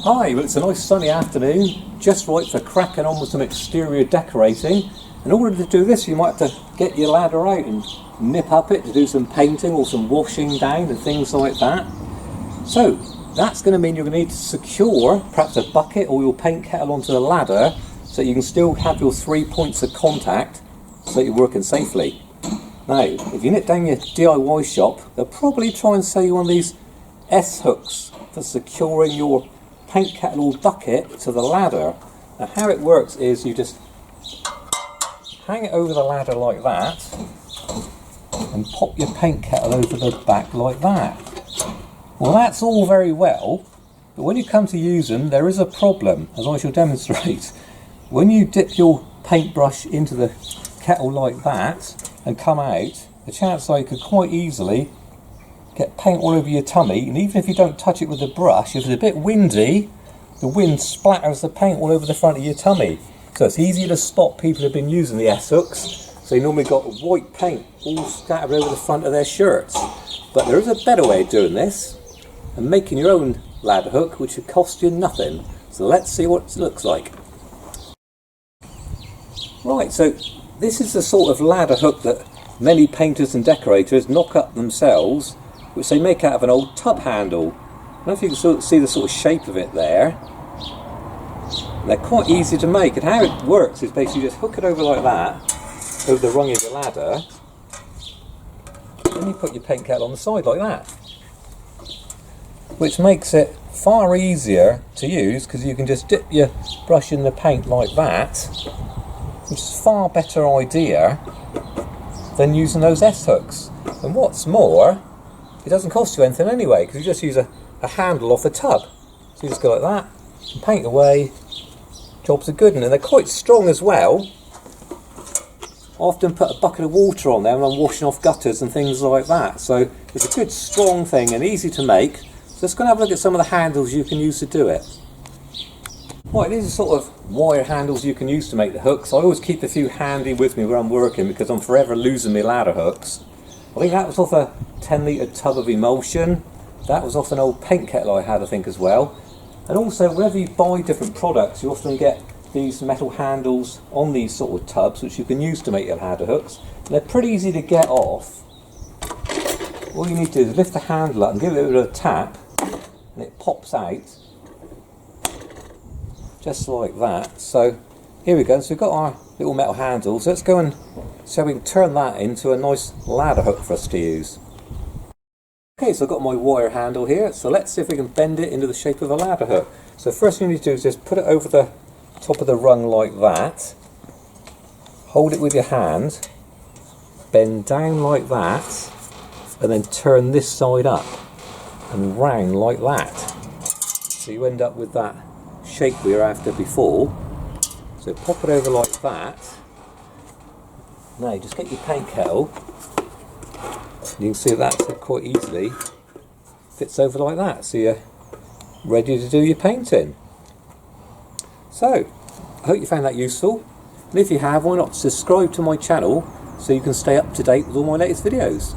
Hi, well it's a nice sunny afternoon, just right for cracking on with some exterior decorating. In order to do this you might have to get your ladder out and nip up it to do some painting or some washing down and things like that. So that's going to mean you're going to need to secure perhaps a bucket or your paint kettle onto the ladder so you can still have your 3 points of contact so you're working safely. Now if you nip down your DIY shop they'll probably try and sell you one of these S-hooks for securing your paint kettle or bucket to the ladder. Now how it works is you just hang it over the ladder like that and pop your paint kettle over the back like that. Well, that's all very well, but when you come to use them there is a problem, as I shall demonstrate. When you dip your paintbrush into the kettle like that and come out, the chance are you could quite easily get paint all over your tummy, and even if you don't touch it with the brush, if it's a bit windy, the wind splatters the paint all over the front of your tummy. So it's easy to spot people who've been using the S-hooks. So you normally got white paint all scattered over the front of their shirts. But there is a better way of doing this, and making your own ladder hook, which would cost you nothing. So let's see what it looks like. Right, so this is the sort of ladder hook that many painters and decorators knock up themselves, which they make out of an old tub handle. I don't know if you can see the sort of shape of it there. They're quite easy to make, and how it works is basically just hook it over like that, over the rung of your ladder, then you put your paint kettle on the side like that, which makes it far easier to use because you can just dip your brush in the paint like that, which is a far better idea than using those S-hooks. And what's more, it doesn't cost you anything anyway because you just use a handle off a tub. So you just go like that and paint away. Jobs are good, and they're quite strong as well. I often put a bucket of water on there when I'm washing off gutters and things like that. So it's a good strong thing and easy to make. So let's go and have a look at some of the handles you can use to do it. Right, these are sort of wire handles you can use to make the hooks. I always keep a few handy with me where I'm working because I'm forever losing my ladder hooks. I think that was off a 10-litre tub of emulsion. That was off an old paint kettle I had, I think, as well. And also, whenever you buy different products, you often get these metal handles on these sort of tubs, which you can use to make your ladder hooks. And they're pretty easy to get off. All you need to do is lift the handle up and give it a bit of a tap, and it pops out, just like that. So here we go. So we've got our little metal handles. Let's go and see how we can turn that into a nice ladder hook for us to use. Okay, so I've got my wire handle here, so let's see if we can bend it into the shape of a ladder hook. So first thing you need to do is just put it over the top of the rung like that, hold it with your hand, bend down like that, and then turn this side up and round like that. So you end up with that shape we were after before. So pop it over like that. Now just get your paint kettle. You can see that quite easily fits over like that, so you're ready to do your painting. So I hope you found that useful, and if you have, why not subscribe to my channel so you can stay up to date with all my latest videos.